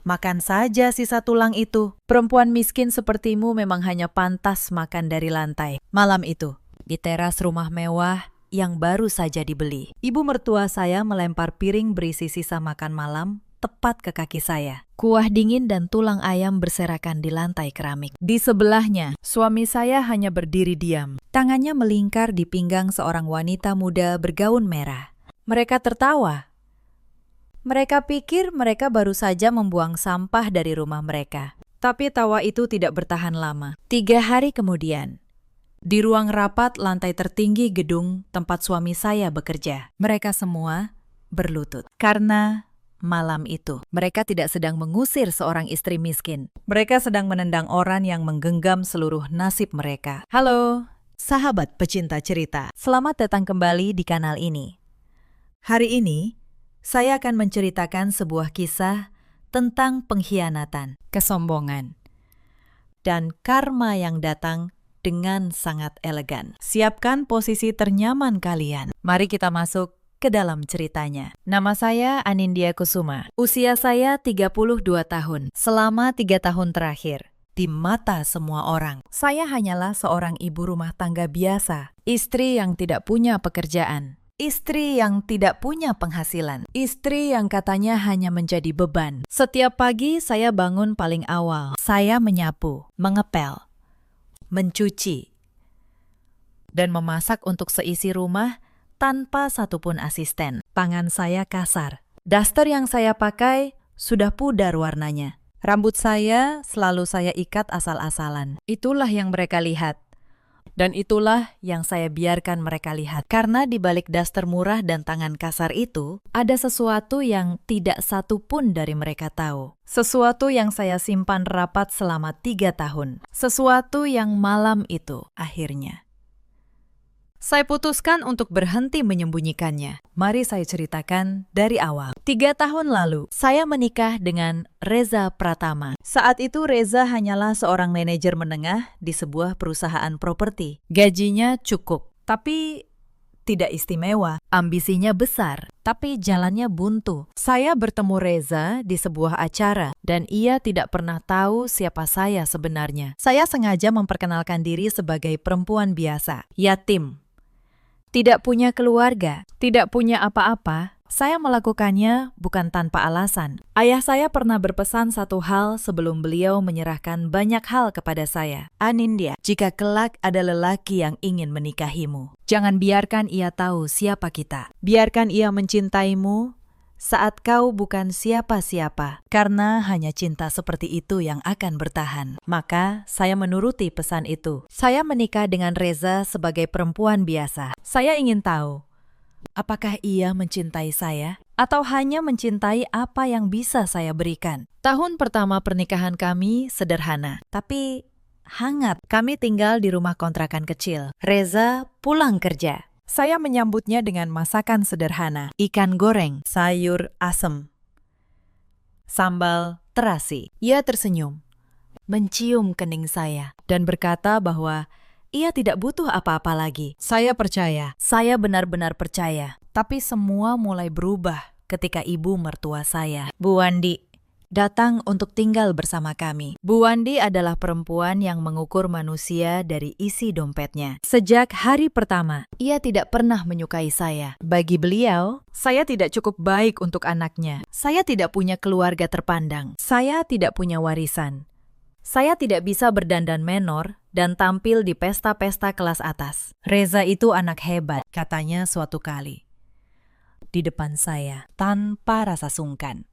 Makan saja sisa tulang itu. Perempuan miskin sepertimu memang hanya pantas makan dari lantai. Malam itu, di teras rumah mewah yang baru saja dibeli, ibu mertua saya melempar piring berisi sisa makan malam tepat ke kaki saya. Kuah dingin dan tulang ayam berserakan di lantai keramik. Di sebelahnya, suami saya hanya berdiri diam. Tangannya melingkar di pinggang seorang wanita muda bergaun merah. Mereka tertawa. Mereka pikir mereka baru saja membuang sampah dari rumah mereka. Tapi tawa itu tidak bertahan lama. 3 hari kemudian, di ruang rapat lantai tertinggi gedung tempat suami saya bekerja, mereka semua berlutut. Karena malam itu, mereka tidak sedang mengusir seorang istri miskin. Mereka sedang menendang orang yang menggenggam seluruh nasib mereka. Halo, sahabat pecinta cerita. Selamat datang kembali di kanal ini. Hari ini, saya akan menceritakan sebuah kisah tentang pengkhianatan, kesombongan, dan karma yang datang dengan sangat elegan. Siapkan posisi ternyaman kalian. Mari kita masuk ke dalam ceritanya. Nama saya Anindya Kusuma. Usia saya 32 tahun. Selama 3 tahun terakhir, di mata semua orang, saya hanyalah seorang ibu rumah tangga biasa. Istri yang tidak punya pekerjaan. Istri yang tidak punya penghasilan. Istri yang katanya hanya menjadi beban. Setiap pagi saya bangun paling awal. Saya menyapu, mengepel, mencuci, dan memasak untuk seisi rumah tanpa satupun asisten. Tangan saya kasar. Daster yang saya pakai sudah pudar warnanya. Rambut saya selalu saya ikat asal-asalan. Itulah yang mereka lihat. Dan itulah yang saya biarkan mereka lihat. Karena di balik daster murah dan tangan kasar itu, ada sesuatu yang tidak satu pun dari mereka tahu. Sesuatu yang saya simpan rapat selama 3 tahun. Sesuatu yang malam itu akhirnya saya putuskan untuk berhenti menyembunyikannya. Mari saya ceritakan dari awal. 3 tahun lalu, saya menikah dengan Reza Pratama. Saat itu Reza hanyalah seorang manajer menengah di sebuah perusahaan properti. Gajinya cukup, tapi tidak istimewa. Ambisinya besar, tapi jalannya buntu. Saya bertemu Reza di sebuah acara, dan ia tidak pernah tahu siapa saya sebenarnya. Saya sengaja memperkenalkan diri sebagai perempuan biasa, yatim. Tidak punya keluarga, tidak punya apa-apa. Saya melakukannya bukan tanpa alasan. Ayah saya pernah berpesan satu hal sebelum beliau menyerahkan banyak hal kepada saya. Anindya, jika kelak ada lelaki yang ingin menikahimu, jangan biarkan ia tahu siapa kita. Biarkan ia mencintaimu saat kau bukan siapa-siapa, karena hanya cinta seperti itu yang akan bertahan. Maka saya menuruti pesan itu. Saya menikah dengan Reza sebagai perempuan biasa. Saya ingin tahu, apakah ia mencintai saya? Atau hanya mencintai apa yang bisa saya berikan? Tahun pertama pernikahan kami sederhana, tapi hangat. Kami tinggal di rumah kontrakan kecil. Reza pulang kerja. Saya menyambutnya dengan masakan sederhana, ikan goreng, sayur asem, sambal terasi. Ia tersenyum, mencium kening saya, dan berkata bahwa ia tidak butuh apa-apa lagi. Saya percaya, saya benar-benar percaya. Tapi semua mulai berubah ketika ibu mertua saya, Bu Wandi, datang untuk tinggal bersama kami. Bu Wandi adalah perempuan yang mengukur manusia dari isi dompetnya. Sejak hari pertama, ia tidak pernah menyukai saya. Bagi beliau, saya tidak cukup baik untuk anaknya. Saya tidak punya keluarga terpandang. Saya tidak punya warisan. Saya tidak bisa berdandan menor dan tampil di pesta-pesta kelas atas. Reza itu anak hebat, katanya suatu kali, di depan saya, tanpa rasa sungkan.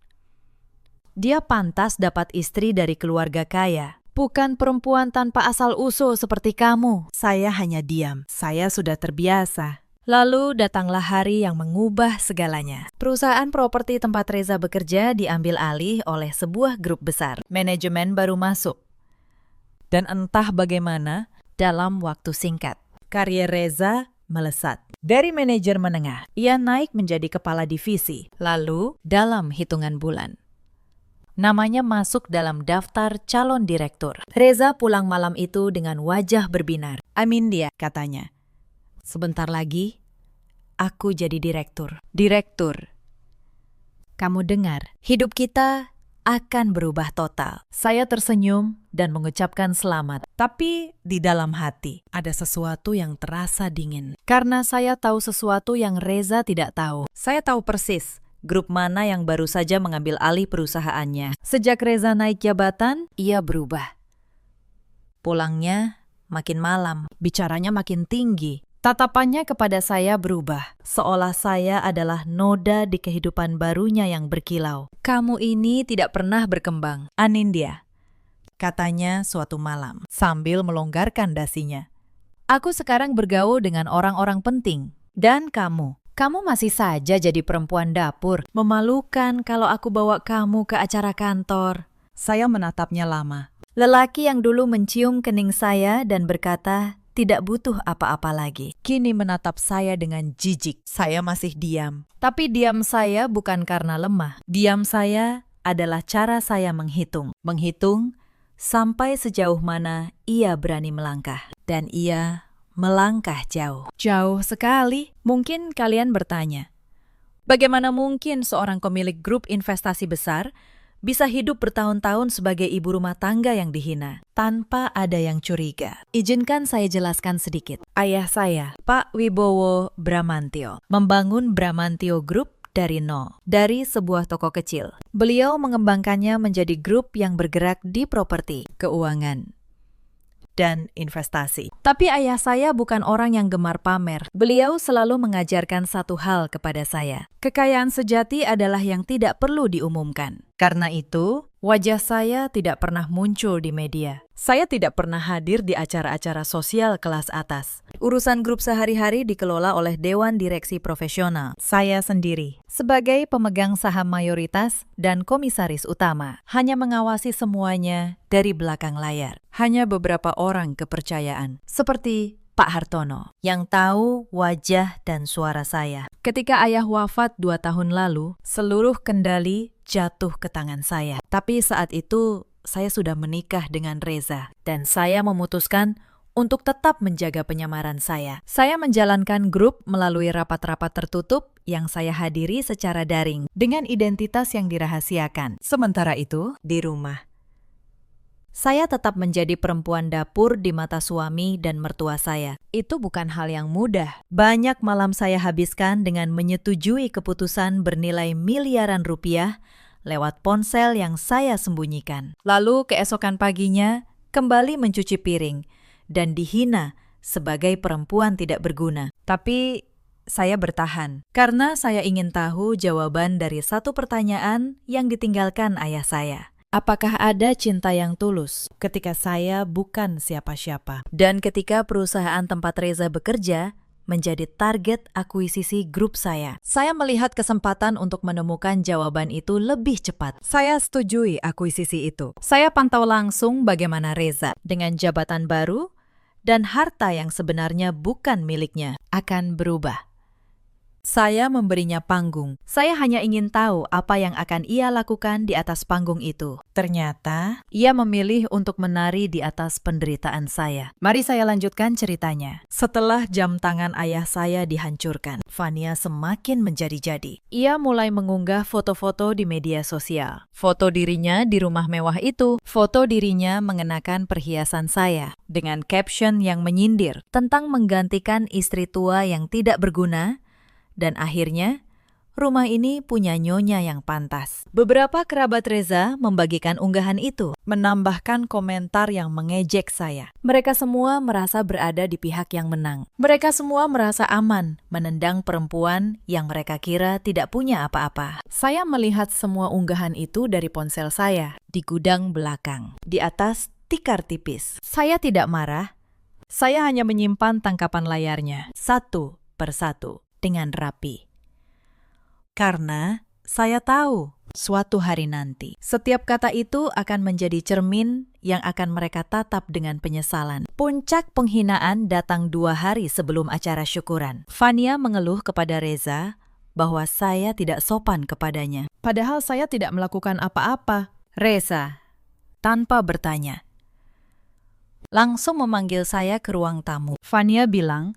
Dia pantas dapat istri dari keluarga kaya. Bukan perempuan tanpa asal-usul seperti kamu. Saya hanya diam. Saya sudah terbiasa. Lalu datanglah hari yang mengubah segalanya. Perusahaan properti tempat Reza bekerja diambil alih oleh sebuah grup besar. Manajemen baru masuk. Dan entah bagaimana, dalam waktu singkat, karier Reza melesat. Dari manajer menengah, ia naik menjadi kepala divisi. Lalu, dalam hitungan bulan, namanya masuk dalam daftar calon direktur. Reza pulang malam itu dengan wajah berbinar. Anindya, katanya, sebentar lagi, aku jadi direktur. Direktur. Kamu dengar, hidup kita akan berubah total. Saya tersenyum dan mengucapkan selamat. Tapi di dalam hati ada sesuatu yang terasa dingin. Karena saya tahu sesuatu yang Reza tidak tahu. Saya tahu persis grup mana yang baru saja mengambil alih perusahaannya. Sejak Reza naik jabatan, ia berubah. Pulangnya makin malam, bicaranya makin tinggi. Tatapannya kepada saya berubah, seolah saya adalah noda di kehidupan barunya yang berkilau. Kamu ini tidak pernah berkembang, Anindya, katanya suatu malam, sambil melonggarkan dasinya. Aku sekarang bergaul dengan orang-orang penting, dan kamu masih saja jadi perempuan dapur. Memalukan kalau aku bawa kamu ke acara kantor. Saya menatapnya lama. Lelaki yang dulu mencium kening saya dan berkata, tidak butuh apa-apa lagi. Kini menatap saya dengan jijik. Saya masih diam. Tapi diam saya bukan karena lemah. Diam saya adalah cara saya menghitung. Menghitung sampai sejauh mana ia berani melangkah. Dan ia melangkah jauh. Jauh sekali. Mungkin kalian bertanya, bagaimana mungkin seorang pemilik grup investasi besar bisa hidup bertahun-tahun sebagai ibu rumah tangga yang dihina, tanpa ada yang curiga? Izinkan saya jelaskan sedikit. Ayah saya, Pak Wibowo Bramantio, membangun Bramantio Group dari nol, dari sebuah toko kecil. Beliau mengembangkannya menjadi grup yang bergerak di properti, keuangan, dan investasi. Tapi ayah saya bukan orang yang gemar pamer. Beliau selalu mengajarkan satu hal kepada saya. Kekayaan sejati adalah yang tidak perlu diumumkan. Karena itu, wajah saya tidak pernah muncul di media. Saya tidak pernah hadir di acara-acara sosial kelas atas. Urusan grup sehari-hari dikelola oleh Dewan Direksi Profesional. Saya sendiri, sebagai pemegang saham mayoritas dan komisaris utama, hanya mengawasi semuanya dari belakang layar. Hanya beberapa orang kepercayaan, seperti Pak Hartono, yang tahu wajah dan suara saya. Ketika ayah wafat 2 tahun lalu, seluruh kendali jatuh ke tangan saya. Tapi saat itu, saya sudah menikah dengan Reza, dan saya memutuskan untuk tetap menjaga penyamaran saya. Saya menjalankan grup melalui rapat-rapat tertutup yang saya hadiri secara daring, dengan identitas yang dirahasiakan. Sementara itu, di rumah, saya tetap menjadi perempuan dapur di mata suami dan mertua saya. Itu bukan hal yang mudah. Banyak malam saya habiskan dengan menyetujui keputusan bernilai miliaran rupiah lewat ponsel yang saya sembunyikan. Lalu keesokan paginya kembali mencuci piring dan dihina sebagai perempuan tidak berguna. Tapi saya bertahan karena saya ingin tahu jawaban dari satu pertanyaan yang ditinggalkan ayah saya. Apakah ada cinta yang tulus ketika saya bukan siapa-siapa? Dan ketika perusahaan tempat Reza bekerja menjadi target akuisisi grup saya melihat kesempatan untuk menemukan jawaban itu lebih cepat. Saya setujui akuisisi itu. Saya pantau langsung bagaimana Reza dengan jabatan baru dan harta yang sebenarnya bukan miliknya akan berubah. Saya memberinya panggung. Saya hanya ingin tahu apa yang akan ia lakukan di atas panggung itu. Ternyata, ia memilih untuk menari di atas penderitaan saya. Mari saya lanjutkan ceritanya. Setelah jam tangan ayah saya dihancurkan, Fania semakin menjadi-jadi. Ia mulai mengunggah foto-foto di media sosial. Foto dirinya di rumah mewah itu. Foto dirinya mengenakan perhiasan saya. Dengan caption yang menyindir tentang menggantikan istri tua yang tidak berguna. Dan akhirnya, rumah ini punya nyonya yang pantas. Beberapa kerabat Reza membagikan unggahan itu, menambahkan komentar yang mengejek saya. Mereka semua merasa berada di pihak yang menang. Mereka semua merasa aman menendang perempuan yang mereka kira tidak punya apa-apa. Saya melihat semua unggahan itu dari ponsel saya, di gudang belakang, di atas tikar tipis. Saya tidak marah, saya hanya menyimpan tangkapan layarnya, satu persatu. Dengan rapi. Karena saya tahu suatu hari nanti, setiap kata itu akan menjadi cermin yang akan mereka tatap dengan penyesalan. Puncak penghinaan datang 2 hari sebelum acara syukuran. Fania mengeluh kepada Reza bahwa saya tidak sopan kepadanya. Padahal saya tidak melakukan apa-apa. Reza, tanpa bertanya, langsung memanggil saya ke ruang tamu. Fania bilang,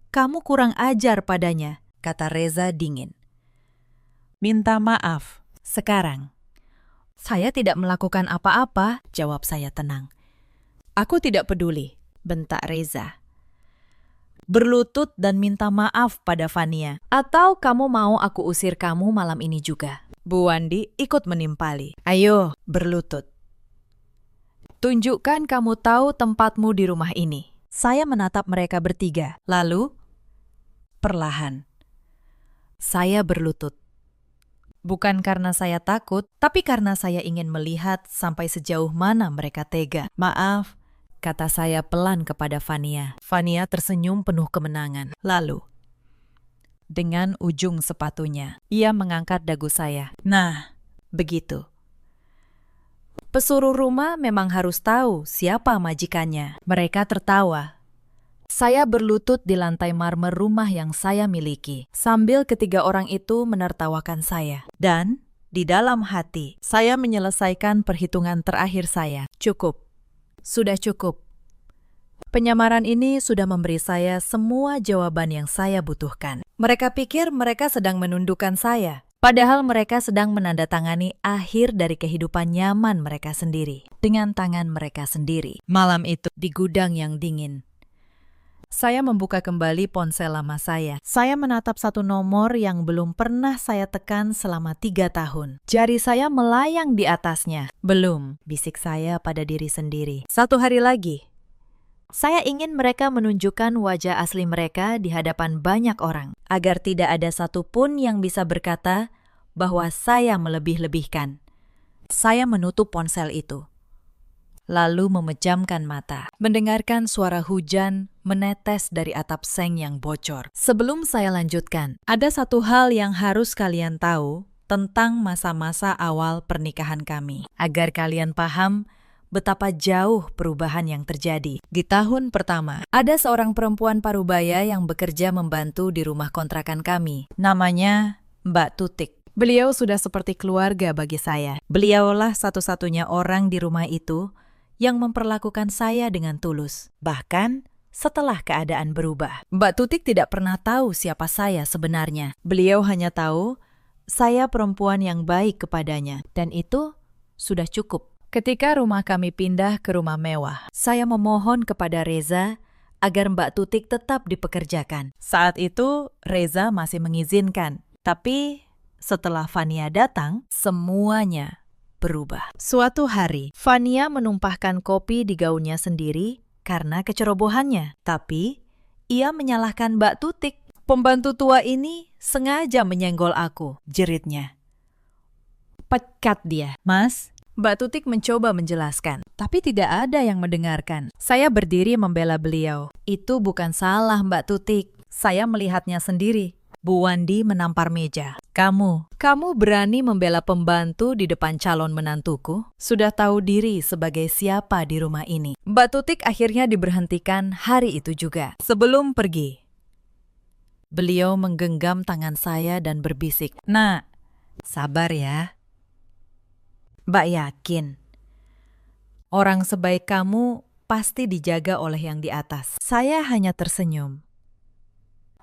"Kamu kurang ajar padanya," kata Reza dingin. "Minta maaf sekarang." Saya tidak melakukan apa-apa, jawab saya tenang. Aku tidak peduli, bentak Reza. Berlutut dan minta maaf pada Fania. Atau kamu mau aku usir kamu malam ini juga? Bu Wandi ikut menimpali. Ayo, berlutut. Tunjukkan kamu tahu tempatmu di rumah ini. Saya menatap mereka bertiga. Lalu, perlahan, saya berlutut. Bukan karena saya takut, tapi karena saya ingin melihat sampai sejauh mana mereka tega. Maaf, kata saya pelan kepada Fania. Fania tersenyum penuh kemenangan. Lalu, dengan ujung sepatunya, ia mengangkat dagu saya. Nah, begitu. Pesuruh rumah memang harus tahu siapa majikannya. Mereka tertawa. Saya berlutut di lantai marmer rumah yang saya miliki, sambil ketiga orang itu menertawakan saya. Dan di dalam hati, saya menyelesaikan perhitungan terakhir saya. Cukup. Sudah cukup. Penyamaran ini sudah memberi saya semua jawaban yang saya butuhkan. Mereka pikir mereka sedang menundukkan saya. Padahal mereka sedang menandatangani akhir dari kehidupan nyaman mereka sendiri. Dengan tangan mereka sendiri. Malam itu, di gudang yang dingin. Saya membuka kembali ponsel lama saya. Saya menatap satu nomor yang belum pernah saya tekan selama 3 tahun. Jari saya melayang di atasnya. Belum, bisik saya pada diri sendiri. 1 hari lagi. Saya ingin mereka menunjukkan wajah asli mereka di hadapan banyak orang, agar tidak ada satupun yang bisa berkata bahwa saya melebih-lebihkan. Saya menutup ponsel itu, lalu memejamkan mata, mendengarkan suara hujan menetes dari atap seng yang bocor. Sebelum saya lanjutkan, ada satu hal yang harus kalian tahu tentang masa-masa awal pernikahan kami, agar kalian paham betapa jauh perubahan yang terjadi. Di tahun pertama, ada seorang perempuan parubaya yang bekerja membantu di rumah kontrakan kami. Namanya Mbak Tutik. Beliau sudah seperti keluarga bagi saya. Beliaulah satu-satunya orang di rumah itu yang memperlakukan saya dengan tulus. Bahkan setelah keadaan berubah. Mbak Tutik tidak pernah tahu siapa saya sebenarnya. Beliau hanya tahu saya perempuan yang baik kepadanya. Dan itu sudah cukup. Ketika rumah kami pindah ke rumah mewah, saya memohon kepada Reza agar Mbak Tutik tetap dipekerjakan. Saat itu, Reza masih mengizinkan. Tapi setelah Fania datang, semuanya berubah. Suatu hari, Fania menumpahkan kopi di gaunnya sendiri karena kecerobohannya. Tapi, ia menyalahkan Mbak Tutik. Pembantu tua ini sengaja menyenggol aku, jeritnya. Pecat dia. Mas, Mbak Tutik mencoba menjelaskan, tapi tidak ada yang mendengarkan. Saya berdiri membela beliau. Itu bukan salah Mbak Tutik. Saya melihatnya sendiri. Bu Wandi menampar meja. Kamu berani membela pembantu di depan calon menantuku? Sudah tahu diri sebagai siapa di rumah ini. Mbak Tutik akhirnya diberhentikan hari itu juga. Sebelum pergi, beliau menggenggam tangan saya dan berbisik, "Nak, sabar ya. Mbak yakin, orang sebaik kamu pasti dijaga oleh yang di atas." Saya hanya tersenyum.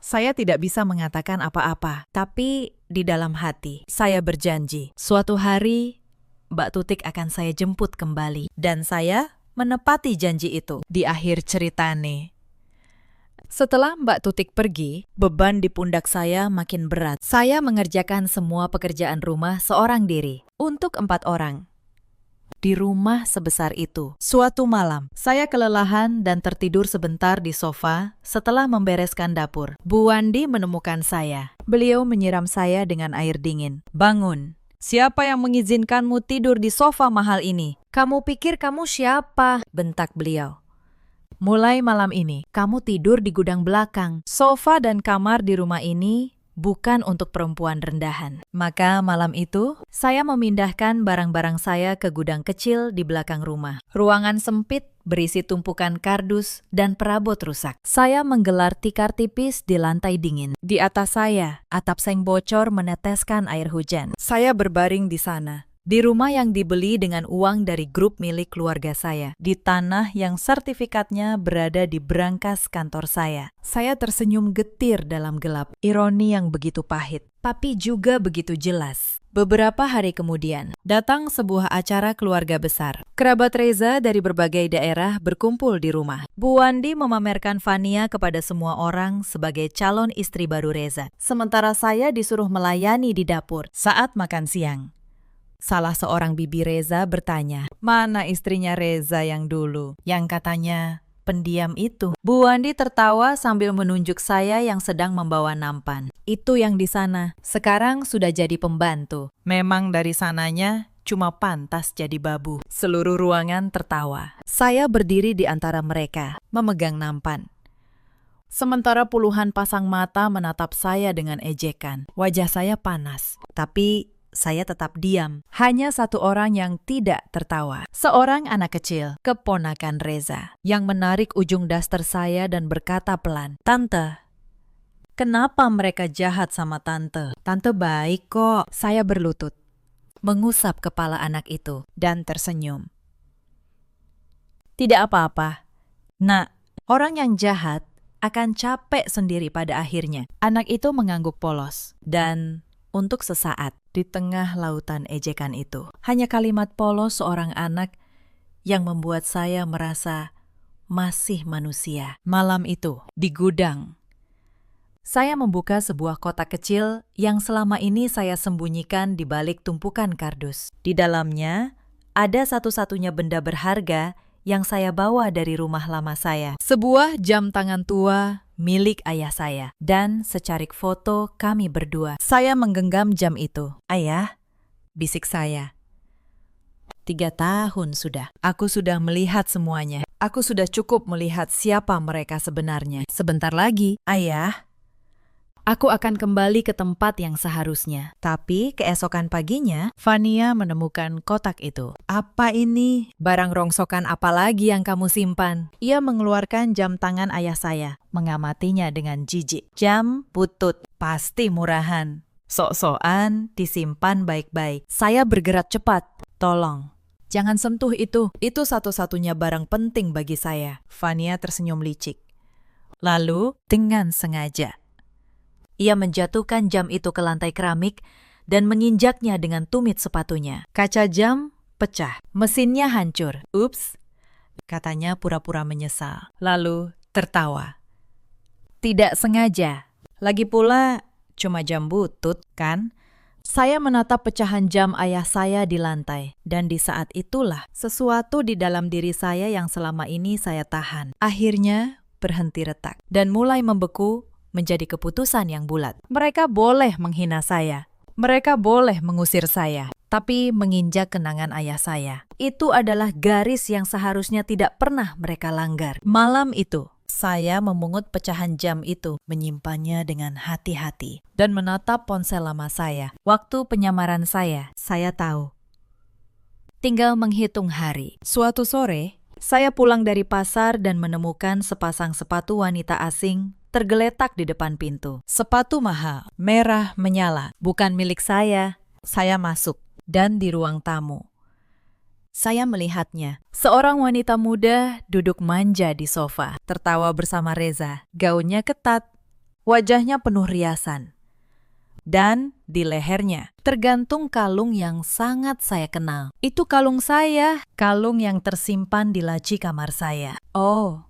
Saya tidak bisa mengatakan apa-apa, tapi di dalam hati, saya berjanji, suatu hari Mbak Tutik akan saya jemput kembali. Dan saya menepati janji itu. Di akhir ceritane, setelah Mbak Tutik pergi, beban di pundak saya makin berat. Saya mengerjakan semua pekerjaan rumah seorang diri, untuk 4 orang. Di rumah sebesar itu. Suatu malam, saya kelelahan dan tertidur sebentar di sofa setelah membereskan dapur. Bu Wandi menemukan saya. Beliau menyiram saya dengan air dingin. "Bangun. Siapa yang mengizinkanmu tidur di sofa mahal ini? Kamu pikir kamu siapa?" bentak beliau. "Mulai malam ini, kamu tidur di gudang belakang. Sofa dan kamar di rumah ini bukan untuk perempuan rendahan." Maka malam itu, saya memindahkan barang-barang saya ke gudang kecil di belakang rumah. Ruangan sempit berisi tumpukan kardus dan perabot rusak. Saya menggelar tikar tipis di lantai dingin. Di atas saya, atap seng bocor meneteskan air hujan. Saya berbaring di sana, Di rumah yang dibeli dengan uang dari grup milik keluarga saya, di tanah yang sertifikatnya berada di brankas kantor saya. Saya tersenyum getir dalam gelap, ironi yang begitu pahit, tapi juga begitu jelas. Beberapa hari kemudian, datang sebuah acara keluarga besar. Kerabat Reza dari berbagai daerah berkumpul di rumah. Bu Wandi memamerkan Fania kepada semua orang sebagai calon istri baru Reza. Sementara saya disuruh melayani di dapur saat makan siang. Salah seorang bibi Reza bertanya, mana istrinya Reza yang dulu? Yang katanya pendiam itu. Bu Wandi tertawa sambil menunjuk saya yang sedang membawa nampan. Itu yang di sana. Sekarang sudah jadi pembantu. Memang dari sananya cuma pantas jadi babu. Seluruh ruangan tertawa. Saya berdiri di antara mereka, memegang nampan. Sementara puluhan pasang mata menatap saya dengan ejekan. Wajah saya panas, tapi saya tetap diam. Hanya satu orang yang tidak tertawa. Seorang anak kecil, keponakan Reza, yang menarik ujung daster saya dan berkata pelan, "Tante, kenapa mereka jahat sama Tante? Tante baik kok." Saya berlutut, mengusap kepala anak itu, dan tersenyum. Tidak apa-apa. Nak, orang yang jahat akan capek sendiri pada akhirnya. Anak itu mengangguk polos, dan untuk sesaat, di tengah lautan ejekan itu, hanya kalimat polos seorang anak yang membuat saya merasa masih manusia. Malam itu, di gudang, saya membuka sebuah kotak kecil yang selama ini saya sembunyikan di balik tumpukan kardus. Di dalamnya, ada satu-satunya benda berharga yang saya bawa dari rumah lama saya. Sebuah jam tangan tua milik ayah saya, dan secarik foto kami berdua. Saya menggenggam jam itu. "Ayah," bisik saya. 3 tahun sudah. Aku sudah melihat semuanya. Aku sudah cukup melihat siapa mereka sebenarnya. Sebentar lagi, Ayah, aku akan kembali ke tempat yang seharusnya. Tapi keesokan paginya, Fania menemukan kotak itu. "Apa ini? Barang rongsokan apa lagi yang kamu simpan?" Ia mengeluarkan jam tangan ayah saya, mengamatinya dengan jijik. "Jam butut, pasti murahan. Sok-sokan disimpan baik-baik." Saya bergerak cepat. "Tolong, jangan sentuh itu. Itu satu-satunya barang penting bagi saya." Fania tersenyum licik. Lalu, dengan sengaja, ia menjatuhkan jam itu ke lantai keramik dan menginjaknya dengan tumit sepatunya. Kaca jam pecah, mesinnya hancur. "Ups," katanya pura-pura menyesal. Lalu tertawa. "Tidak sengaja. Lagi pula cuma jam butut, kan?" Saya menatap pecahan jam ayah saya di lantai, dan di saat itulah sesuatu di dalam diri saya yang selama ini saya tahan akhirnya berhenti retak dan mulai membeku menjadi keputusan yang bulat. Mereka boleh menghina saya. Mereka boleh mengusir saya. Tapi menginjak kenangan ayah saya, itu adalah garis yang seharusnya tidak pernah mereka langgar. Malam itu, saya memungut pecahan jam itu, menyimpannya dengan hati-hati, dan menatap ponsel lama saya. Waktu penyamaran saya tahu. Tinggal menghitung hari. Suatu sore, saya pulang dari pasar dan menemukan sepasang sepatu wanita asing tergeletak di depan pintu. Sepatu mahal, merah menyala, bukan milik saya. Saya masuk, dan di ruang tamu, saya melihatnya. Seorang wanita muda duduk manja di sofa, tertawa bersama Reza. Gaunnya ketat, wajahnya penuh riasan. Dan di lehernya tergantung kalung yang sangat saya kenal. Itu kalung saya, kalung yang tersimpan di laci kamar saya. "Oh,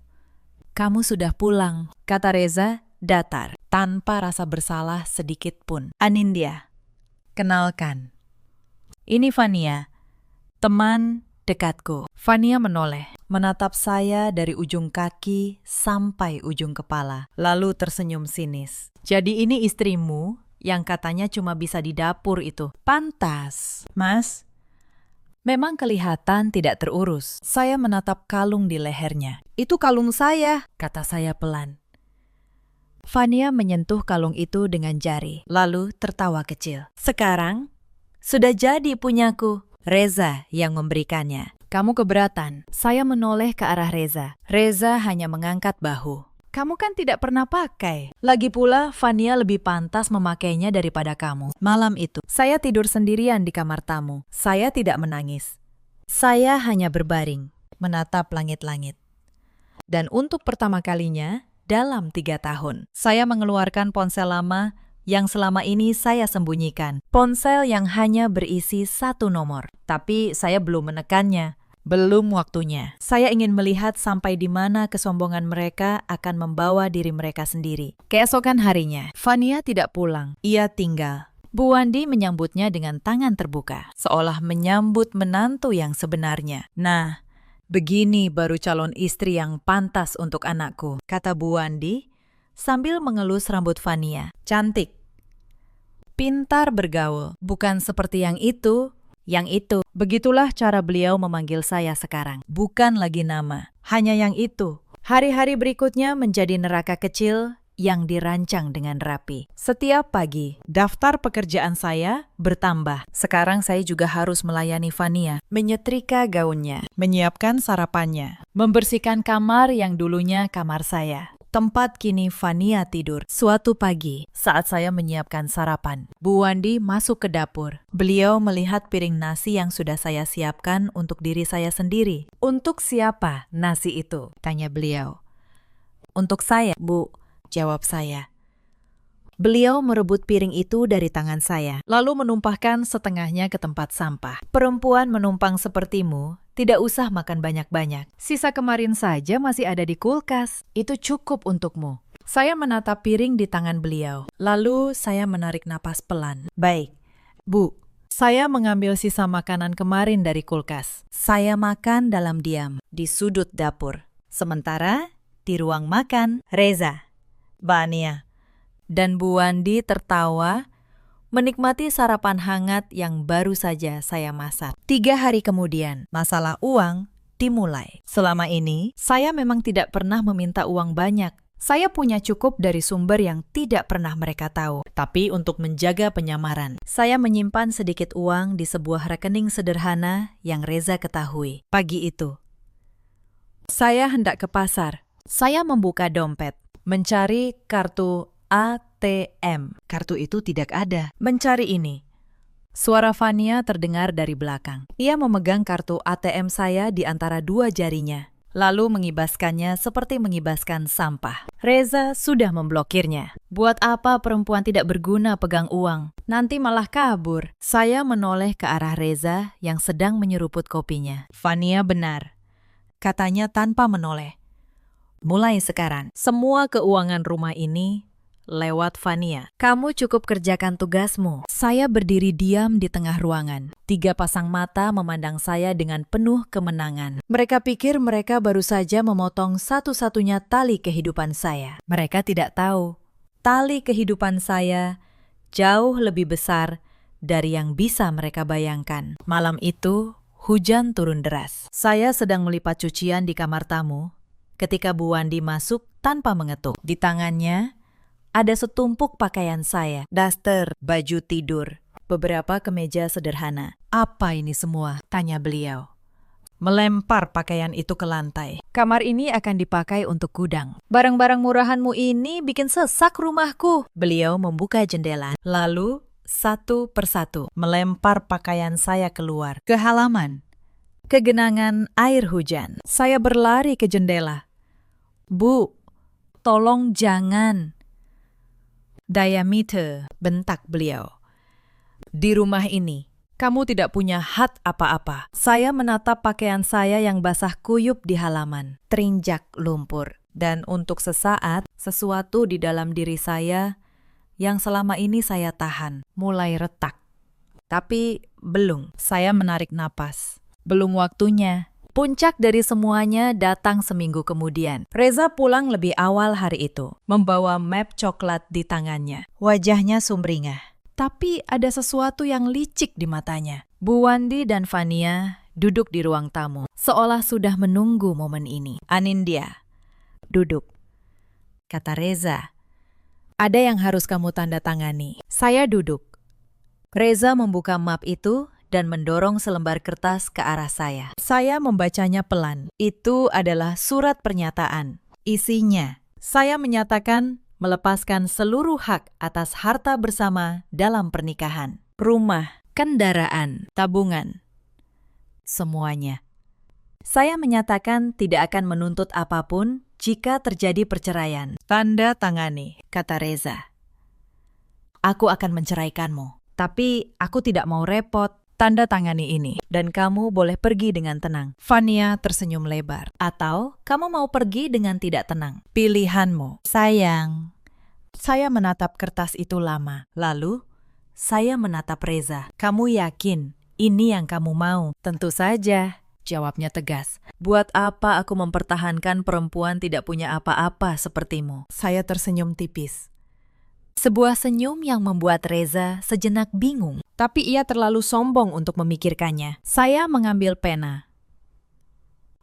kamu sudah pulang," kata Reza datar, tanpa rasa bersalah sedikit pun. "Anindya, kenalkan. Ini Fania, teman dekatku." Fania menoleh, menatap saya dari ujung kaki sampai ujung kepala, lalu tersenyum sinis. "Jadi ini istrimu yang katanya cuma bisa di dapur itu?" "Pantas, Mas. Memang kelihatan tidak terurus." Saya menatap kalung di lehernya. "Itu kalung saya," kata saya pelan. Fania menyentuh kalung itu dengan jari, lalu tertawa kecil. "Sekarang sudah jadi punyaku." Reza yang memberikannya. "Kamu keberatan?" Saya menoleh ke arah Reza. Reza hanya mengangkat bahu. Kamu kan tidak pernah pakai. Lagi pula, Fania lebih pantas memakainya daripada kamu. Malam itu, saya tidur sendirian di kamar tamu. Saya tidak menangis. Saya hanya berbaring, menatap langit-langit. Dan untuk pertama kalinya, dalam 3 tahun, saya mengeluarkan ponsel lama yang selama ini saya sembunyikan. Ponsel yang hanya berisi 1 nomor. Tapi saya belum menekannya. Belum waktunya. Saya ingin melihat sampai di mana kesombongan mereka akan membawa diri mereka sendiri. Keesokan harinya, Fania tidak pulang. Ia tinggal. Bu Wandi menyambutnya dengan tangan terbuka, seolah menyambut menantu yang sebenarnya. Nah, begini baru calon istri yang pantas untuk anakku, kata Bu Wandi sambil mengelus rambut Fania. Cantik. Pintar bergaul. Bukan seperti yang itu. Yang itu, begitulah cara beliau memanggil saya sekarang. Bukan lagi nama, hanya yang itu. Hari-hari berikutnya menjadi neraka kecil yang dirancang dengan rapi. Setiap pagi, daftar pekerjaan saya bertambah. Sekarang saya juga harus melayani Fania, menyetrika gaunnya, menyiapkan sarapannya, membersihkan kamar yang dulunya kamar saya. Tempat kini Fania tidur. Suatu pagi, saat saya menyiapkan sarapan, Bu Wandi masuk ke dapur. Beliau melihat piring nasi yang sudah saya siapkan untuk diri saya sendiri. Untuk siapa nasi itu? Tanya beliau. Untuk saya, Bu, jawab saya. Beliau merebut piring itu dari tangan saya, lalu menumpahkan setengahnya ke tempat sampah. Perempuan menumpang sepertimu tidak usah makan banyak-banyak. Sisa kemarin saja masih ada di kulkas. Itu cukup untukmu. Saya menatap piring di tangan beliau. Lalu saya menarik napas pelan. Baik, Bu. Saya mengambil sisa makanan kemarin dari kulkas. Saya makan dalam diam di sudut dapur. Sementara di ruang makan, Reza, Bania, dan Bu Wandi tertawa menikmati sarapan hangat yang baru saja saya masak. 3 hari kemudian, masalah uang dimulai. Selama ini, saya memang tidak pernah meminta uang banyak. Saya punya cukup dari sumber yang tidak pernah mereka tahu. Tapi untuk menjaga penyamaran, saya menyimpan sedikit uang di sebuah rekening sederhana yang Reza ketahui. Pagi itu, saya hendak ke pasar. Saya membuka dompet, mencari kartu ATM. Kartu itu tidak ada. Mencari ini. Suara Fania terdengar dari belakang. Ia memegang kartu ATM saya di antara 2 jarinya, lalu mengibaskannya seperti mengibaskan sampah. Reza sudah memblokirnya. Buat apa perempuan tidak berguna pegang uang? Nanti malah kabur. Saya menoleh ke arah Reza yang sedang menyeruput kopinya. Fania benar, katanya tanpa menoleh. Mulai sekarang, semua keuangan rumah ini lewat Fania. Kamu cukup kerjakan tugasmu. Saya berdiri diam di tengah ruangan. 3 pasang mata memandang saya dengan penuh kemenangan. Mereka pikir mereka baru saja memotong satu-satunya tali kehidupan saya. Mereka tidak tahu, tali kehidupan saya jauh lebih besar dari yang bisa mereka bayangkan. Malam itu, hujan turun deras. Saya sedang melipat cucian di kamar tamu ketika Bu Wandi masuk tanpa mengetuk. Di tangannya ada setumpuk pakaian saya, daster, baju tidur, beberapa kemeja sederhana. Apa ini semua? Tanya beliau. Melempar pakaian itu ke lantai. Kamar ini akan dipakai untuk gudang. Barang-barang murahanmu ini bikin sesak rumahku. Beliau membuka jendela, lalu satu persatu melempar pakaian saya keluar ke halaman. Ke genangan air hujan. Saya berlari ke jendela. Bu, tolong jangan. Diameter, bentak beliau. Di rumah ini, kamu tidak punya hak apa-apa. Saya menatap pakaian saya yang basah kuyup di halaman, terinjak lumpur. Dan untuk sesaat, sesuatu di dalam diri saya yang selama ini saya tahan, mulai retak. Tapi belum, saya menarik napas. Belum waktunya. Puncak dari semuanya datang seminggu kemudian. Reza pulang lebih awal hari itu, membawa map coklat di tangannya. Wajahnya sumringah, tapi ada sesuatu yang licik di matanya. Bu Wandi dan Fania duduk di ruang tamu, seolah sudah menunggu momen ini. Anindya, duduk, kata Reza. Ada yang harus kamu tanda tangani. Saya duduk. Reza membuka map itu dan mendorong selembar kertas ke arah saya. Saya membacanya pelan. Itu adalah surat pernyataan. Isinya, Saya menyatakan melepaskan seluruh hak atas harta bersama dalam pernikahan. Rumah, kendaraan, tabungan, semuanya. Saya menyatakan tidak akan menuntut apapun jika terjadi perceraian. Tanda tangani, kata Reza. Aku akan menceraikanmu, tapi aku tidak mau repot. Tanda tangani ini, dan kamu boleh pergi dengan tenang. Fania tersenyum lebar. Atau kamu mau pergi dengan tidak tenang. Pilihanmu, sayang. Saya menatap kertas itu lama. Lalu, saya menatap Reza. Kamu yakin ini yang kamu mau? Tentu saja, jawabnya tegas. Buat apa aku mempertahankan perempuan tidak punya apa-apa sepertimu? Saya tersenyum tipis. Sebuah senyum yang membuat Reza sejenak bingung, tapi ia terlalu sombong untuk memikirkannya. Saya mengambil pena,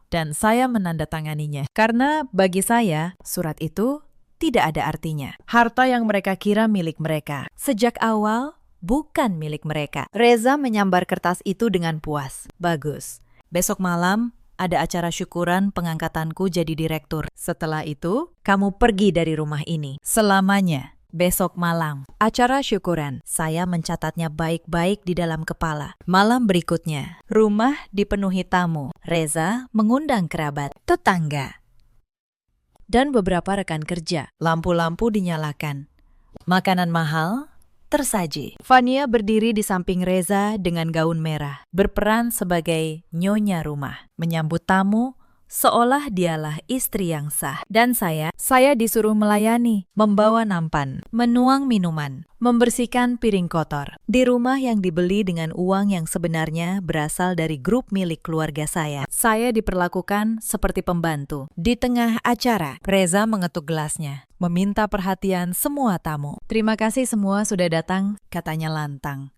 dan saya menandatanganinya. Karena bagi saya, surat itu tidak ada artinya. Harta yang mereka kira milik mereka, sejak awal bukan milik mereka. Reza menyambar kertas itu dengan puas. Bagus. Besok malam ada acara syukuran pengangkatanku jadi direktur. Setelah itu, kamu pergi dari rumah ini. Selamanya. Besok malam, acara syukuran. Saya mencatatnya baik-baik di dalam kepala. Malam berikutnya, rumah dipenuhi tamu. Reza mengundang kerabat, tetangga, dan beberapa rekan kerja. Lampu-lampu dinyalakan. Makanan mahal tersaji. Fania berdiri di samping Reza dengan gaun merah, berperan sebagai nyonya rumah, menyambut tamu seolah dialah istri yang sah. Dan saya disuruh melayani, membawa nampan, menuang minuman, membersihkan piring kotor. Di rumah yang dibeli dengan uang yang sebenarnya berasal dari grup milik keluarga saya diperlakukan seperti pembantu. Di tengah acara, Reza mengetuk gelasnya, meminta perhatian semua tamu. Terima kasih semua sudah datang, katanya lantang.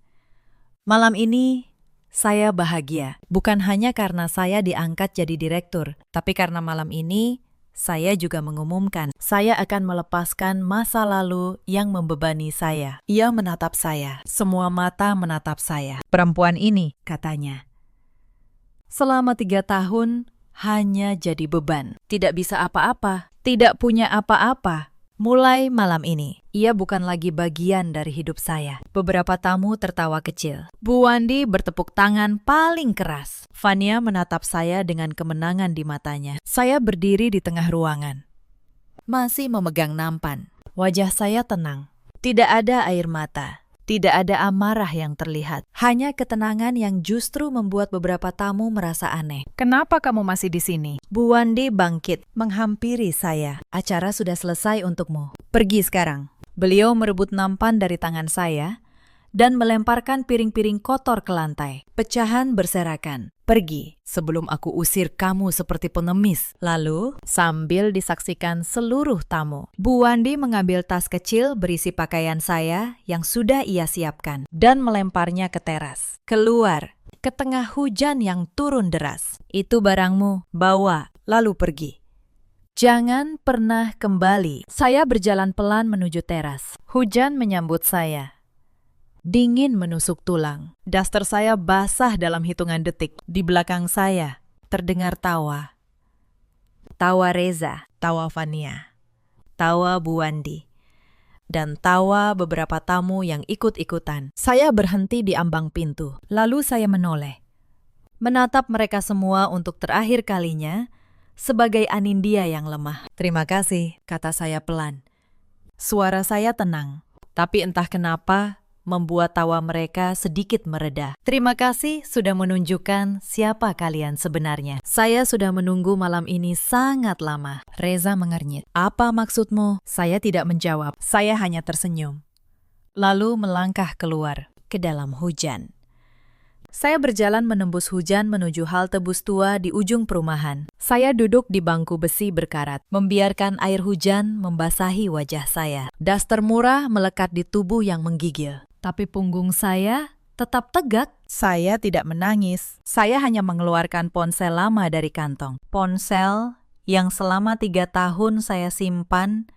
Malam ini, saya bahagia, bukan hanya karena saya diangkat jadi direktur, tapi karena malam ini saya juga mengumumkan saya akan melepaskan masa lalu yang membebani saya. Ia menatap saya, semua mata menatap saya. Perempuan ini, katanya, selama 3 tahun hanya jadi beban, tidak bisa apa-apa, tidak punya apa-apa. Mulai malam ini, ia bukan lagi bagian dari hidup saya. Beberapa tamu tertawa kecil. Bu Wandi bertepuk tangan paling keras. Fania menatap saya dengan kemenangan di matanya. Saya berdiri di tengah ruangan, masih memegang nampan. Wajah saya tenang. Tidak ada air mata. Tidak ada amarah yang terlihat. Hanya ketenangan yang justru membuat beberapa tamu merasa aneh. Kenapa kamu masih di sini? Bu Wandi bangkit, menghampiri saya. Acara sudah selesai untukmu. Pergi sekarang. Beliau merebut nampan dari tangan saya dan melemparkan piring-piring kotor ke lantai. Pecahan berserakan. Pergi sebelum aku usir kamu seperti pengemis. Lalu, sambil disaksikan seluruh tamu, Bu Wandi mengambil tas kecil berisi pakaian saya yang sudah ia siapkan dan melemparnya ke teras. Keluar, ke tengah hujan yang turun deras. Itu barangmu, bawa, lalu pergi. Jangan pernah kembali. Saya berjalan pelan menuju teras. Hujan menyambut saya. Dingin menusuk tulang. Daster saya basah dalam hitungan detik. Di belakang saya terdengar tawa. Tawa Reza, tawa Fania, tawa Bu Wandi, dan tawa beberapa tamu yang ikut-ikutan. Saya berhenti di ambang pintu. Lalu saya menoleh, menatap mereka semua untuk terakhir kalinya sebagai Anindya yang lemah. Terima kasih, kata saya pelan. Suara saya tenang, tapi entah kenapa membuat tawa mereka sedikit mereda. Terima kasih sudah menunjukkan siapa kalian sebenarnya. Saya sudah menunggu malam ini sangat lama. Reza mengernyit. Apa maksudmu? Saya tidak menjawab. Saya hanya tersenyum. Lalu melangkah keluar ke dalam hujan. Saya berjalan menembus hujan menuju halte bus tua di ujung perumahan. Saya duduk di bangku besi berkarat, membiarkan air hujan membasahi wajah saya. Daster murah melekat di tubuh yang menggigil. Tapi punggung saya tetap tegak. Saya tidak menangis. Saya hanya mengeluarkan ponsel lama dari kantong. Ponsel yang selama 3 tahun saya simpan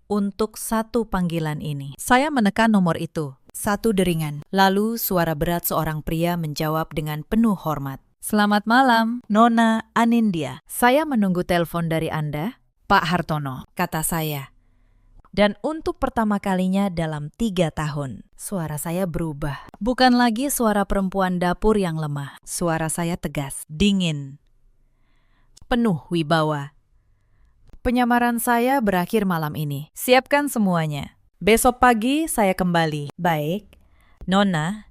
untuk satu panggilan ini. Saya menekan nomor itu. 1 deringan. Lalu suara berat seorang pria menjawab dengan penuh hormat. Selamat malam, Nona Anindya. Saya menunggu telepon dari Anda. Pak Hartono, kata saya. Dan untuk pertama kalinya dalam 3 tahun, suara saya berubah. Bukan lagi suara perempuan dapur yang lemah. Suara saya tegas, dingin, penuh wibawa. Penyamaran saya berakhir malam ini. Siapkan semuanya. Besok pagi saya kembali. Baik. Nona,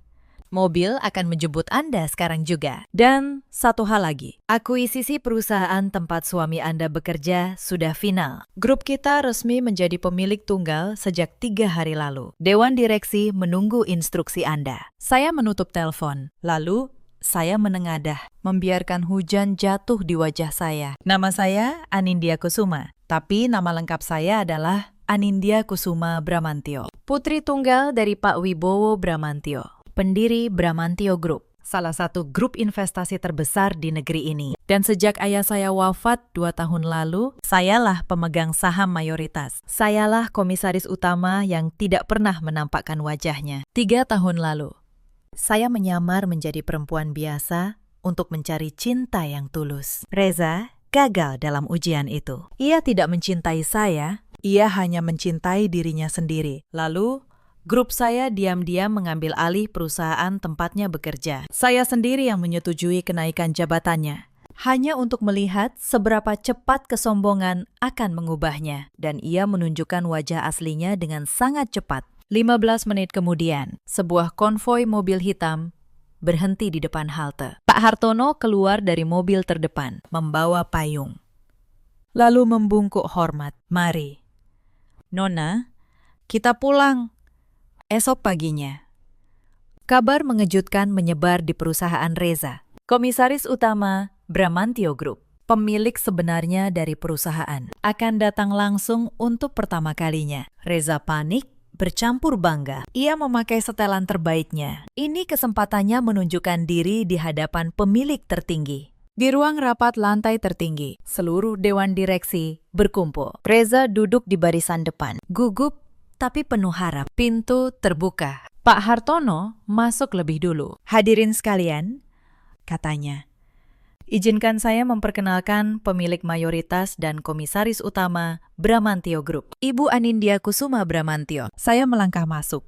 mobil akan menjemput Anda sekarang juga. Dan satu hal lagi, akuisisi perusahaan tempat suami Anda bekerja sudah final. Grup kita resmi menjadi pemilik tunggal sejak 3 hari lalu. Dewan direksi menunggu instruksi Anda. Saya menutup telepon, lalu saya menengadah, membiarkan hujan jatuh di wajah saya. Nama saya Anindya Kusuma, tapi nama lengkap saya adalah Anindya Kusuma Bramantio. Putri tunggal dari Pak Wibowo Bramantio, pendiri Bramantio Group, salah satu grup investasi terbesar di negeri ini. Dan sejak ayah saya wafat 2 tahun lalu, sayalah pemegang saham mayoritas. Sayalah komisaris utama yang tidak pernah menampakkan wajahnya. 3 tahun lalu, saya menyamar menjadi perempuan biasa untuk mencari cinta yang tulus. Reza gagal dalam ujian itu. Ia tidak mencintai saya, ia hanya mencintai dirinya sendiri. Lalu, grup saya diam-diam mengambil alih perusahaan tempatnya bekerja. Saya sendiri yang menyetujui kenaikan jabatannya, hanya untuk melihat seberapa cepat kesombongan akan mengubahnya. Dan ia menunjukkan wajah aslinya dengan sangat cepat. 15 menit kemudian, sebuah konvoi mobil hitam berhenti di depan halte. Pak Hartono keluar dari mobil terdepan, membawa payung. Lalu membungkuk hormat, "Mari. Nona, kita pulang." Esok paginya, kabar mengejutkan menyebar di perusahaan Reza. Komisaris utama Bramantio Group, pemilik sebenarnya dari perusahaan, akan datang langsung untuk pertama kalinya. Reza panik, bercampur bangga. Ia memakai setelan terbaiknya. Ini kesempatannya menunjukkan diri di hadapan pemilik tertinggi. Di ruang rapat lantai tertinggi, seluruh dewan direksi berkumpul. Reza duduk di barisan depan, gugup tapi penuh harap. Pintu terbuka. Pak Hartono masuk lebih dulu. "Hadirin sekalian," katanya, "izinkan saya memperkenalkan pemilik mayoritas dan komisaris utama Bramantio Group, Ibu Anindya Kusuma Bramantio." Saya melangkah masuk.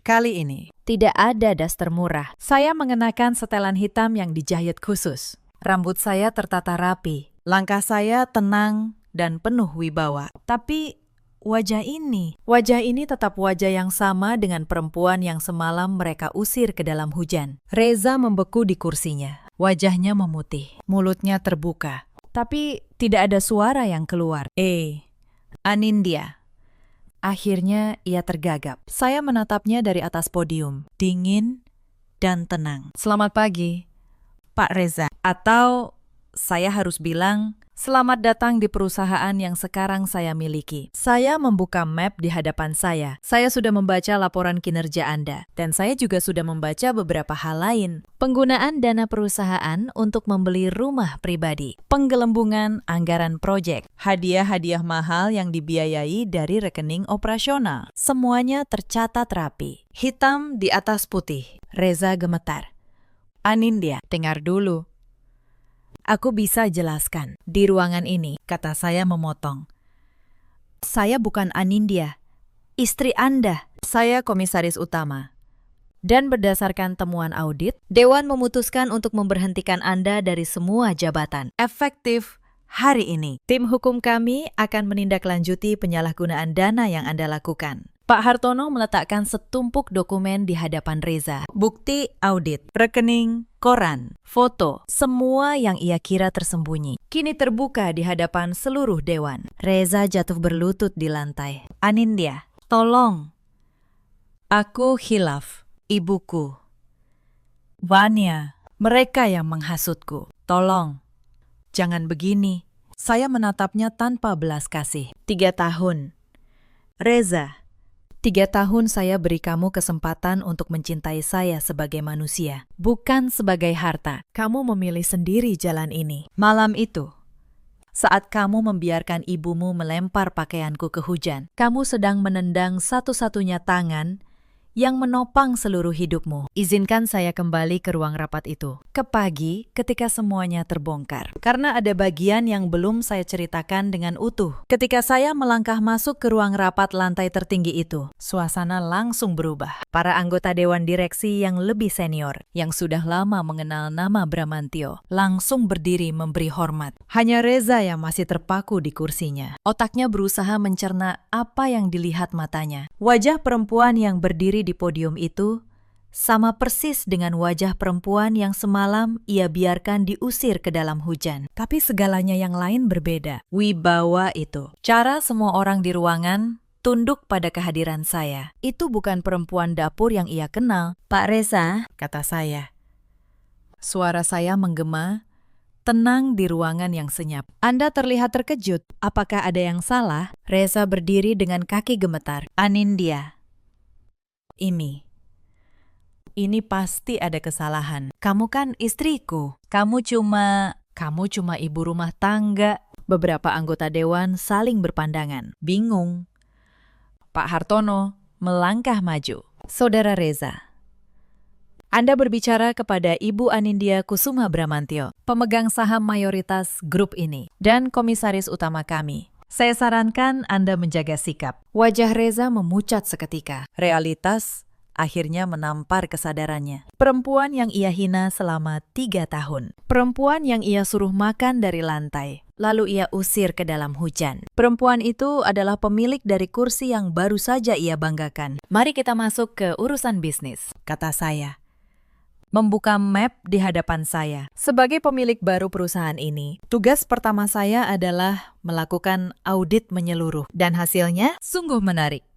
Kali ini, tidak ada daster murah. Saya mengenakan setelan hitam yang dijahit khusus. Rambut saya tertata rapi. Langkah saya tenang dan penuh wibawa. Tapi wajah ini tetap wajah yang sama dengan perempuan yang semalam mereka usir ke dalam hujan. Reza membeku di kursinya. Wajahnya memutih, mulutnya terbuka. Tapi tidak ada suara yang keluar. Anindya." Akhirnya ia tergagap. Saya menatapnya dari atas podium, dingin dan tenang. "Selamat pagi, Pak Reza." Atau saya harus bilang, "Selamat datang di perusahaan yang sekarang saya miliki." Saya membuka map di hadapan saya. Saya sudah membaca laporan kinerja Anda. Dan saya juga sudah membaca beberapa hal lain. Penggunaan dana perusahaan untuk membeli rumah pribadi. Penggelembungan anggaran proyek. Hadiah-hadiah mahal yang dibiayai dari rekening operasional. Semuanya tercatat rapi. Hitam di atas putih. Reza gemetar. "Anindya, dengar dulu. Aku bisa jelaskan. Di ruangan ini," kata saya memotong. "Saya bukan Anindya, istri Anda. Saya komisaris utama. Dan berdasarkan temuan audit, Dewan memutuskan untuk memberhentikan Anda dari semua jabatan. Efektif hari ini. Tim hukum kami akan menindaklanjuti penyalahgunaan dana yang Anda lakukan." Pak Hartono meletakkan setumpuk dokumen di hadapan Reza. Bukti audit, rekening, koran, foto, semua yang ia kira tersembunyi, kini terbuka di hadapan seluruh dewan. Reza jatuh berlutut di lantai. "Anindya, tolong. Aku khilaf, ibuku. Vanya, mereka yang menghasutku. Tolong, jangan begini." Saya menatapnya tanpa belas kasih. 3 tahun. "Reza, 3 tahun saya beri kamu kesempatan untuk mencintai saya sebagai manusia, bukan sebagai harta. Kamu memilih sendiri jalan ini. Malam itu, saat kamu membiarkan ibumu melempar pakaianku ke hujan, kamu sedang menendang satu-satunya tangan yang menopang seluruh hidupmu. Izinkan saya kembali ke ruang rapat itu. Ke pagi ketika semuanya terbongkar. Karena ada bagian yang belum saya ceritakan dengan utuh. Ketika saya melangkah masuk ke ruang rapat lantai tertinggi itu, suasana langsung berubah. Para anggota Dewan Direksi yang lebih senior, yang sudah lama mengenal nama Bramantio, langsung berdiri memberi hormat. Hanya Reza yang masih terpaku di kursinya. Otaknya berusaha mencerna apa yang dilihat matanya. Wajah perempuan yang berdiri di podium itu sama persis dengan wajah perempuan yang semalam ia biarkan diusir ke dalam hujan. Tapi segalanya yang lain berbeda. Wibawa itu. Cara semua orang di ruangan tunduk pada kehadiran saya. Itu bukan perempuan dapur yang ia kenal. "Pak Reza," kata saya. Suara saya menggema, tenang di ruangan yang senyap. "Anda terlihat terkejut. Apakah ada yang salah?" Reza berdiri dengan kaki gemetar. "Anindya. Ini pasti ada kesalahan. Kamu kan istriku. Kamu cuma ibu rumah tangga." Beberapa anggota dewan saling berpandangan, bingung. Pak Hartono melangkah maju. "Saudara Reza, Anda berbicara kepada Ibu Anindya Kusuma Bramantio, pemegang saham mayoritas grup ini, dan komisaris utama kami. Saya sarankan Anda menjaga sikap." Wajah Reza memucat seketika. Realitas akhirnya menampar kesadarannya. Perempuan yang ia hina selama 3 tahun. Perempuan yang ia suruh makan dari lantai, lalu ia usir ke dalam hujan. Perempuan itu adalah pemilik dari kursi yang baru saja ia banggakan. "Mari kita masuk ke urusan bisnis," kata saya. Membuka map di hadapan saya. Sebagai pemilik baru perusahaan ini, tugas pertama saya adalah melakukan audit menyeluruh. Dan hasilnya sungguh menarik.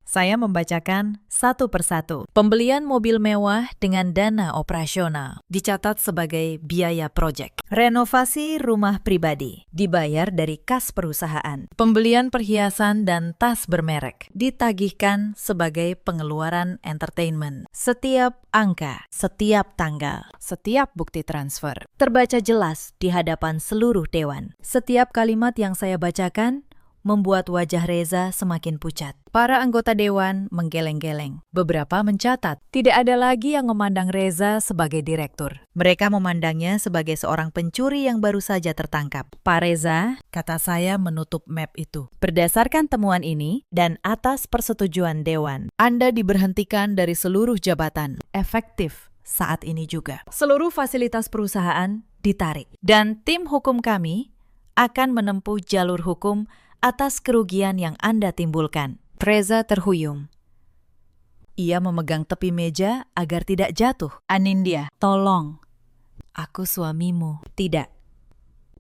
Saya membacakan satu persatu. Pembelian mobil mewah dengan dana operasional dicatat sebagai biaya proyek. Renovasi rumah pribadi dibayar dari kas perusahaan. Pembelian perhiasan dan tas bermerek ditagihkan sebagai pengeluaran entertainment. Setiap angka, setiap tanggal, setiap bukti transfer terbaca jelas di hadapan seluruh dewan. Setiap kalimat yang saya bacakan membuat wajah Reza semakin pucat. Para anggota dewan menggeleng-geleng. Beberapa mencatat, tidak ada lagi yang memandang Reza sebagai direktur. Mereka memandangnya sebagai seorang pencuri yang baru saja tertangkap. "Pak Reza," kata saya menutup map itu. "Berdasarkan temuan ini dan atas persetujuan dewan, Anda diberhentikan dari seluruh jabatan. Efektif saat ini juga. Seluruh fasilitas perusahaan ditarik. Dan tim hukum kami akan menempuh jalur hukum atas kerugian yang Anda timbulkan." Reza terhuyung. Ia memegang tepi meja agar tidak jatuh. "Anindya, tolong. Aku suamimu." "Tidak,"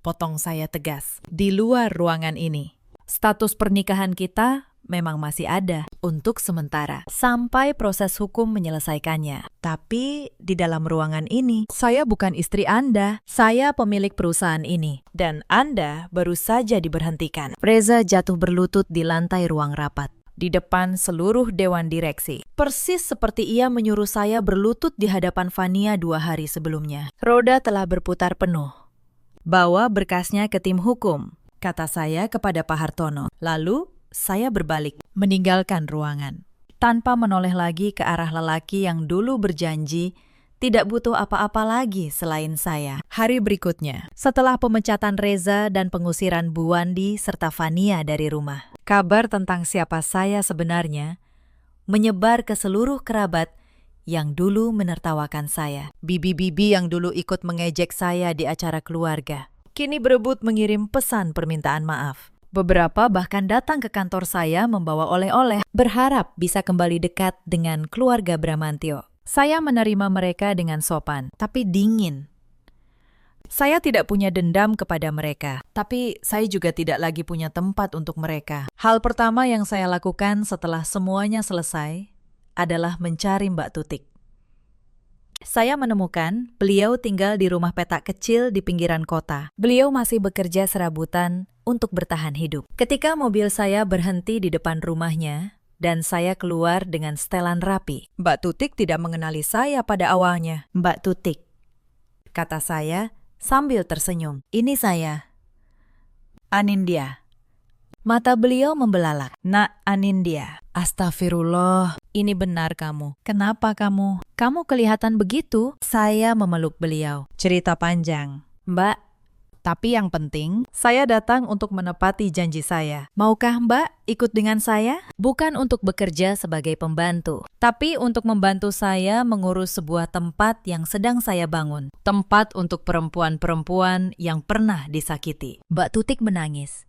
potong saya tegas. "Di luar ruangan ini. Status pernikahan kita memang masih ada untuk sementara, sampai proses hukum menyelesaikannya. Tapi di dalam ruangan ini, saya bukan istri Anda. Saya pemilik perusahaan ini. Dan Anda baru saja diberhentikan." Reza jatuh berlutut di lantai ruang rapat, di depan seluruh dewan direksi. Persis seperti ia menyuruh saya berlutut di hadapan Fania 2 hari sebelumnya. "Roda telah berputar penuh. Bawa berkasnya ke tim hukum," kata saya kepada Pak Hartono. Lalu saya berbalik, meninggalkan ruangan. Tanpa menoleh lagi ke arah lelaki yang dulu berjanji tidak butuh apa-apa lagi selain saya. Hari berikutnya, setelah pemecatan Reza dan pengusiran Bu Wandi serta Fania dari rumah, kabar tentang siapa saya sebenarnya menyebar ke seluruh kerabat yang dulu menertawakan saya. Bibi-bibi yang dulu ikut mengejek saya di acara keluarga, kini berebut mengirim pesan permintaan maaf. Beberapa bahkan datang ke kantor saya membawa oleh-oleh, berharap bisa kembali dekat dengan keluarga Bramantio. Saya menerima mereka dengan sopan, tapi dingin. Saya tidak punya dendam kepada mereka, tapi saya juga tidak lagi punya tempat untuk mereka. Hal pertama yang saya lakukan setelah semuanya selesai adalah mencari Mbak Tutik. Saya menemukan beliau tinggal di rumah petak kecil di pinggiran kota. Beliau masih bekerja serabutan untuk bertahan hidup. Ketika mobil saya berhenti di depan rumahnya dan saya keluar dengan setelan rapi, Mbak Tutik tidak mengenali saya pada awalnya. "Mbak Tutik," kata saya sambil tersenyum. "Ini saya, Anindya." Mata beliau membelalak. Nak Anindya, astagfirullah, ini benar kamu. Kenapa kamu? Kamu kelihatan begitu. Saya memeluk beliau. Cerita panjang. Mbak, tapi yang penting, saya datang untuk menepati janji saya. Maukah Mbak ikut dengan saya? Bukan untuk bekerja sebagai pembantu, tapi untuk membantu saya mengurus sebuah tempat yang sedang saya bangun. Tempat untuk perempuan-perempuan yang pernah disakiti. Mbak Tutik menangis.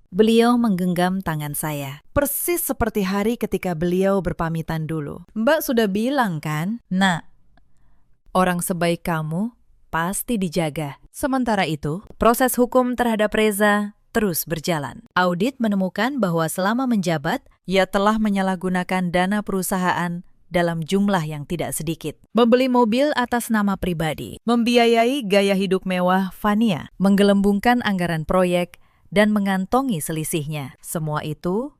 Beliau menggenggam tangan saya. Persis seperti hari ketika beliau berpamitan dulu. Mbak sudah bilang kan? Nah, orang sebaik kamu pasti dijaga. Sementara itu, proses hukum terhadap Reza terus berjalan. Audit menemukan bahwa selama menjabat, ia telah menyalahgunakan dana perusahaan dalam jumlah yang tidak sedikit. Membeli mobil atas nama pribadi, membiayai gaya hidup mewah Fania, menggelembungkan anggaran proyek, dan mengantongi selisihnya. Semua itu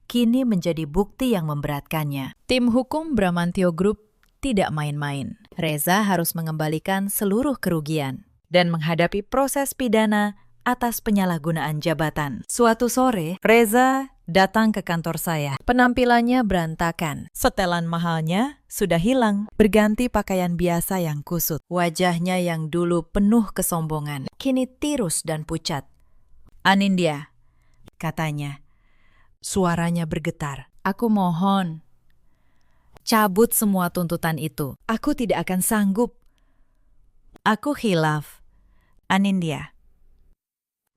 kini menjadi bukti yang memberatkannya. Tim hukum Bramantio Group tidak main-main. Reza harus mengembalikan seluruh kerugian dan menghadapi proses pidana atas penyalahgunaan jabatan. Suatu sore, Reza datang ke kantor saya. Penampilannya berantakan. Setelan mahalnya sudah hilang, berganti pakaian biasa yang kusut. Wajahnya yang dulu penuh kesombongan, kini tirus dan pucat. Anindya, katanya. Suaranya bergetar. Aku mohon, cabut semua tuntutan itu. Aku tidak akan sanggup. Aku khilaf. Anindya,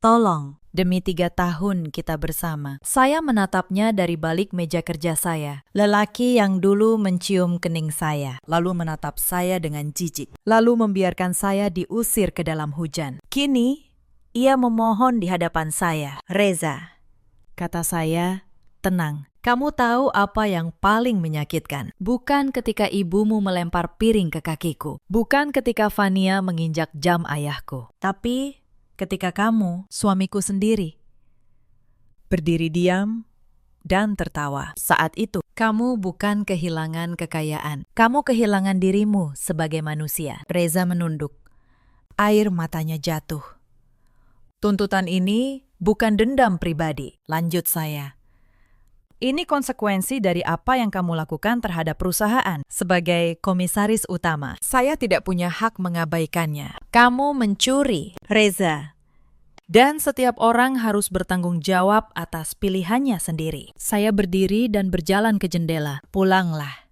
tolong, demi 3 tahun kita bersama. Saya menatapnya dari balik meja kerja saya. Lelaki yang dulu mencium kening saya, lalu menatap saya dengan jijik, lalu membiarkan saya diusir ke dalam hujan. Kini, ia memohon di hadapan saya. Reza, kata saya, tenang. Kamu tahu apa yang paling menyakitkan? Bukan ketika ibumu melempar piring ke kakiku. Bukan ketika Fania menginjak jam ayahku. Tapi ketika kamu, suamiku sendiri, berdiri diam dan tertawa. Saat itu, kamu bukan kehilangan kekayaan. Kamu kehilangan dirimu sebagai manusia. Reza menunduk. Air matanya jatuh. Tuntutan ini bukan dendam pribadi, lanjut saya. Ini konsekuensi dari apa yang kamu lakukan terhadap perusahaan sebagai komisaris utama. Saya tidak punya hak mengabaikannya. Kamu mencuri, Reza. Dan setiap orang harus bertanggung jawab atas pilihannya sendiri. Saya berdiri dan berjalan ke jendela. Pulanglah.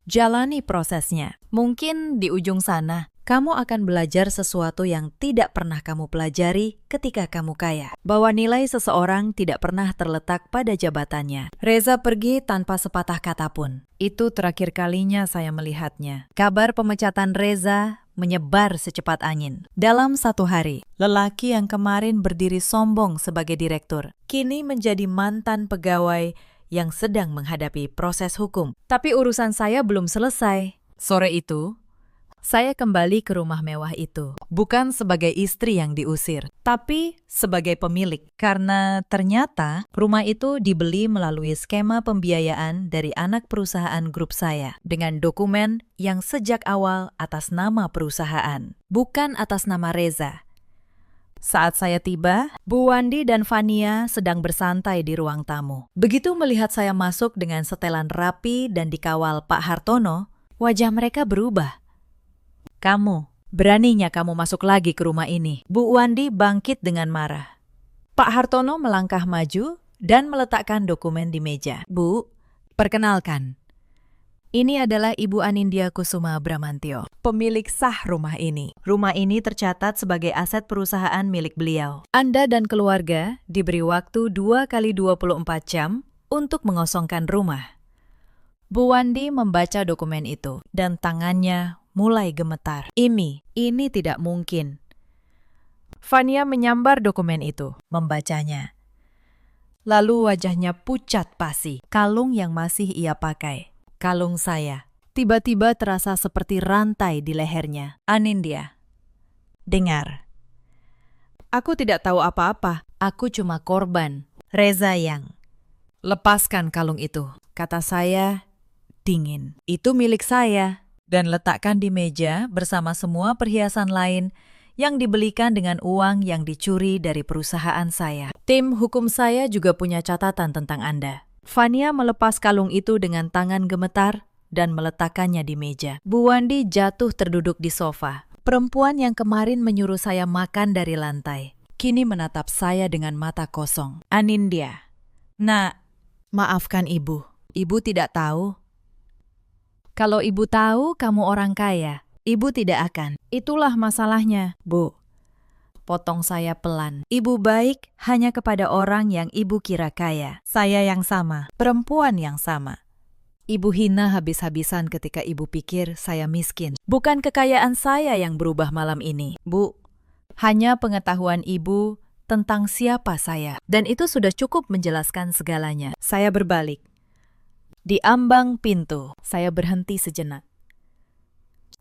Jalani prosesnya. Mungkin di ujung sana, kamu akan belajar sesuatu yang tidak pernah kamu pelajari ketika kamu kaya. Bahwa nilai seseorang tidak pernah terletak pada jabatannya. Reza pergi tanpa sepatah kata pun. Itu terakhir kalinya saya melihatnya. Kabar pemecatan Reza menyebar secepat angin. Dalam 1 hari, lelaki yang kemarin berdiri sombong sebagai direktur, kini menjadi mantan pegawai yang sedang menghadapi proses hukum. Tapi urusan saya belum selesai. Sore itu, saya kembali ke rumah mewah itu, bukan sebagai istri yang diusir, tapi sebagai pemilik. Karena ternyata rumah itu dibeli melalui skema pembiayaan dari anak perusahaan grup saya, dengan dokumen yang sejak awal atas nama perusahaan, bukan atas nama Reza. Saat saya tiba, Bu Wandi dan Fania sedang bersantai di ruang tamu. Begitu melihat saya masuk dengan setelan rapi dan dikawal Pak Hartono, wajah mereka berubah. Kamu, beraninya kamu masuk lagi ke rumah ini. Bu Wandi bangkit dengan marah. Pak Hartono melangkah maju dan meletakkan dokumen di meja. Bu, perkenalkan. Ini adalah Ibu Anindya Kusuma Bramantio, pemilik sah rumah ini. Rumah ini tercatat sebagai aset perusahaan milik beliau. Anda dan keluarga diberi waktu 2 kali 24 jam untuk mengosongkan rumah. Bu Wandi membaca dokumen itu dan tangannya mulai gemetar. Ini tidak mungkin. Fania menyambar dokumen itu, membacanya. Lalu wajahnya pucat pasi, kalung yang masih ia pakai. Kalung saya. Tiba-tiba terasa seperti rantai di lehernya. Anindya, dengar. Aku tidak tahu apa-apa. Aku cuma korban. Reza yang. Lepaskan kalung itu, kata saya dingin. Itu milik saya. Dan letakkan di meja bersama semua perhiasan lain yang dibelikan dengan uang yang dicuri dari perusahaan saya. Tim hukum saya juga punya catatan tentang Anda. Fania melepas kalung itu dengan tangan gemetar dan meletakkannya di meja. Bu Wandi jatuh terduduk di sofa. Perempuan yang kemarin menyuruh saya makan dari lantai, kini menatap saya dengan mata kosong. Anindya. Nak, maafkan ibu. Ibu tidak tahu. Kalau ibu tahu kamu orang kaya, ibu tidak akan. Itulah masalahnya, Bu. Potong saya pelan. Ibu baik hanya kepada orang yang ibu kira kaya. Saya yang sama, perempuan yang sama. Ibu hina habis-habisan ketika ibu pikir saya miskin. Bukan kekayaan saya yang berubah malam ini, Bu. Hanya pengetahuan ibu tentang siapa saya. Dan itu sudah cukup menjelaskan segalanya. Saya berbalik. Di ambang pintu, saya berhenti sejenak.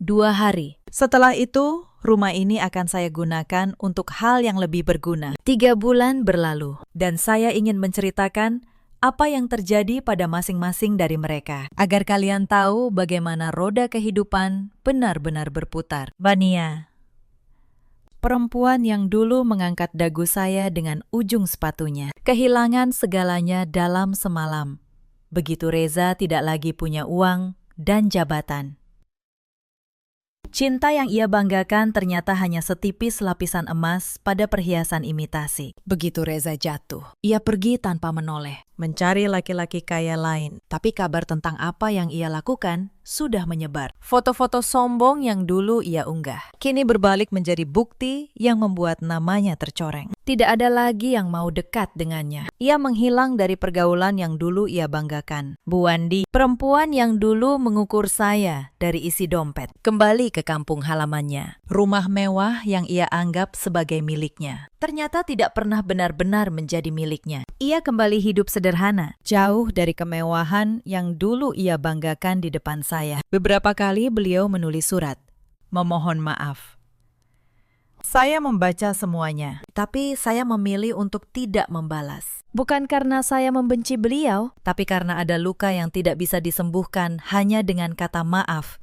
2 hari. Setelah itu, rumah ini akan saya gunakan untuk hal yang lebih berguna. 3 bulan berlalu, dan saya ingin menceritakan apa yang terjadi pada masing-masing dari mereka, agar kalian tahu bagaimana roda kehidupan benar-benar berputar. Vania. Perempuan yang dulu mengangkat dagu saya dengan ujung sepatunya, kehilangan segalanya dalam semalam. Begitu Reza tidak lagi punya uang dan jabatan. Cinta yang ia banggakan ternyata hanya setipis lapisan emas pada perhiasan imitasi. Begitu Reza jatuh, ia pergi tanpa menoleh, mencari laki-laki kaya lain. Tapi kabar tentang apa yang ia lakukan sudah menyebar. Foto-foto sombong yang dulu ia unggah, kini berbalik menjadi bukti yang membuat namanya tercoreng. Tidak ada lagi yang mau dekat dengannya. Ia menghilang dari pergaulan yang dulu ia banggakan. Bu Wandi, perempuan yang dulu mengukur saya dari isi dompet, kembali ke kampung halamannya. Rumah mewah yang ia anggap sebagai miliknya, ternyata tidak pernah benar-benar menjadi miliknya. Ia kembali hidup sederhana, jauh dari kemewahan yang dulu ia banggakan di depan saya. Beberapa kali beliau menulis surat, memohon maaf. Saya membaca semuanya, tapi saya memilih untuk tidak membalas. Bukan karena saya membenci beliau, tapi karena ada luka yang tidak bisa disembuhkan hanya dengan kata maaf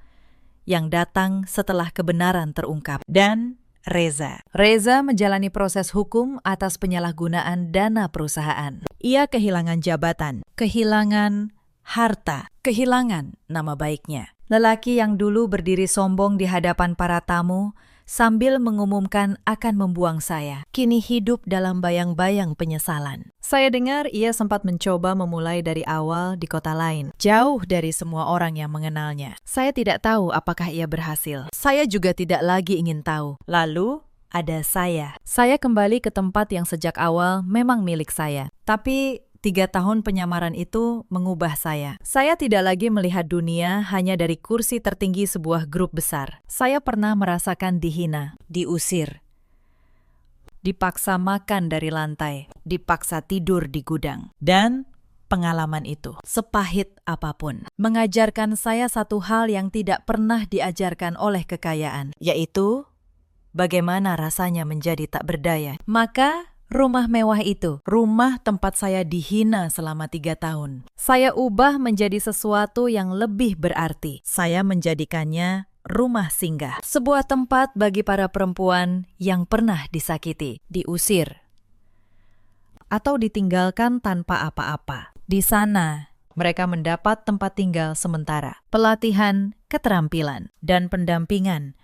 yang datang setelah kebenaran terungkap. Dan Reza. Reza menjalani proses hukum atas penyalahgunaan dana perusahaan. Ia kehilangan jabatan, kehilangan harta, kehilangan nama baiknya. Lelaki yang dulu berdiri sombong di hadapan para tamu sambil mengumumkan akan membuang saya, kini hidup dalam bayang-bayang penyesalan. Saya dengar ia sempat mencoba memulai dari awal di kota lain, jauh dari semua orang yang mengenalnya. Saya tidak tahu apakah ia berhasil. Saya juga tidak lagi ingin tahu. Lalu ada saya. Saya kembali ke tempat yang sejak awal memang milik saya. Tapi 3 tahun penyamaran itu mengubah saya. Saya tidak lagi melihat dunia hanya dari kursi tertinggi sebuah grup besar. Saya pernah merasakan dihina, diusir, dipaksa makan dari lantai, dipaksa tidur di gudang. Dan pengalaman itu, sepahit apapun, mengajarkan saya satu hal yang tidak pernah diajarkan oleh kekayaan, yaitu bagaimana rasanya menjadi tak berdaya. Maka rumah mewah itu, rumah tempat saya dihina selama 3 tahun, saya ubah menjadi sesuatu yang lebih berarti. Saya menjadikannya rumah singgah, sebuah tempat bagi para perempuan yang pernah disakiti, diusir, atau ditinggalkan tanpa apa-apa. Di sana, mereka mendapat tempat tinggal sementara, pelatihan, keterampilan, dan pendampingan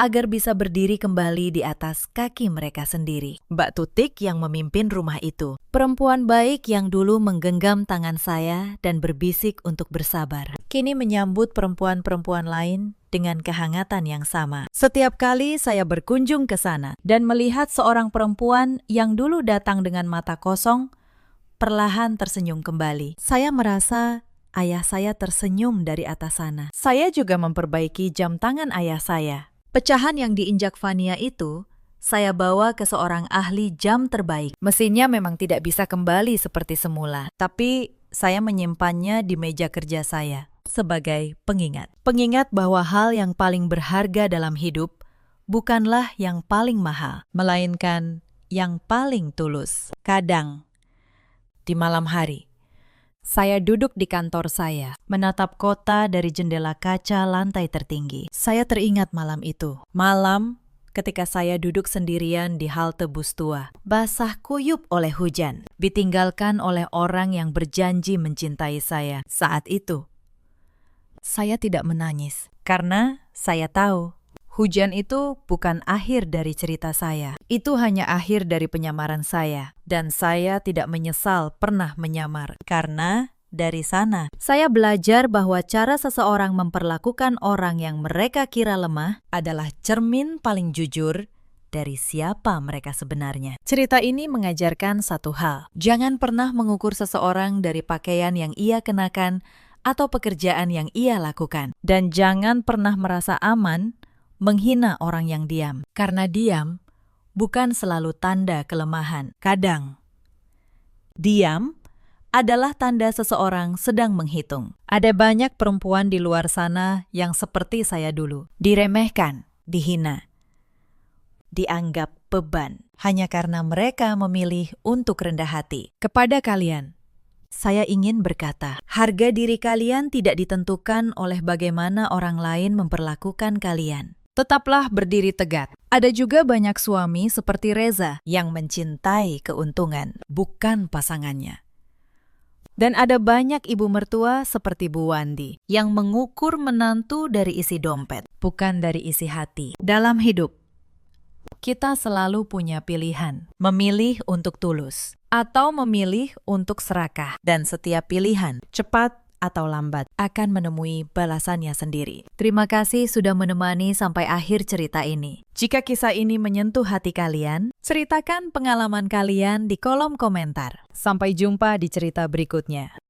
agar bisa berdiri kembali di atas kaki mereka sendiri. Mbak Tutik yang memimpin rumah itu, perempuan baik yang dulu menggenggam tangan saya dan berbisik untuk bersabar, kini menyambut perempuan-perempuan lain dengan kehangatan yang sama. Setiap kali saya berkunjung ke sana dan melihat seorang perempuan yang dulu datang dengan mata kosong, perlahan tersenyum kembali. Saya merasa ayah saya tersenyum dari atas sana. Saya juga memperbaiki jam tangan ayah saya. Pecahan yang diinjak Vania itu, saya bawa ke seorang ahli jam terbaik. Mesinnya memang tidak bisa kembali seperti semula, tapi saya menyimpannya di meja kerja saya sebagai pengingat. Pengingat bahwa hal yang paling berharga dalam hidup bukanlah yang paling mahal, melainkan yang paling tulus. Kadang, di malam hari, saya duduk di kantor saya, menatap kota dari jendela kaca lantai tertinggi. Saya teringat malam itu, malam ketika saya duduk sendirian di halte bus tua, basah kuyup oleh hujan, ditinggalkan oleh orang yang berjanji mencintai saya. Saat itu, saya tidak menangis, karena saya tahu hujan itu bukan akhir dari cerita saya. Itu hanya akhir dari penyamaran saya, dan saya tidak menyesal pernah menyamar, karena dari sana, saya belajar bahwa cara seseorang memperlakukan orang yang mereka kira lemah adalah cermin paling jujur dari siapa mereka sebenarnya. Cerita ini mengajarkan satu hal. Jangan pernah mengukur seseorang dari pakaian yang ia kenakan atau pekerjaan yang ia lakukan. Dan jangan pernah merasa aman menghina orang yang diam. Karena diam bukan selalu tanda kelemahan. Kadang, diam adalah tanda seseorang sedang menghitung. Ada banyak perempuan di luar sana yang seperti saya dulu. Diremehkan, dihina, dianggap beban, hanya karena mereka memilih untuk rendah hati. Kepada kalian, saya ingin berkata, harga diri kalian tidak ditentukan oleh bagaimana orang lain memperlakukan kalian. Tetaplah berdiri tegak. Ada juga banyak suami seperti Reza yang mencintai keuntungan, bukan pasangannya. Dan ada banyak ibu mertua seperti Bu Wandi yang mengukur menantu dari isi dompet, bukan dari isi hati. Dalam hidup, kita selalu punya pilihan, memilih untuk tulus atau memilih untuk serakah. Dan setiap pilihan, cepat atau lambat, akan menemui balasannya sendiri. Terima kasih sudah menemani sampai akhir cerita ini. Jika kisah ini menyentuh hati kalian, ceritakan pengalaman kalian di kolom komentar. Sampai jumpa di cerita berikutnya.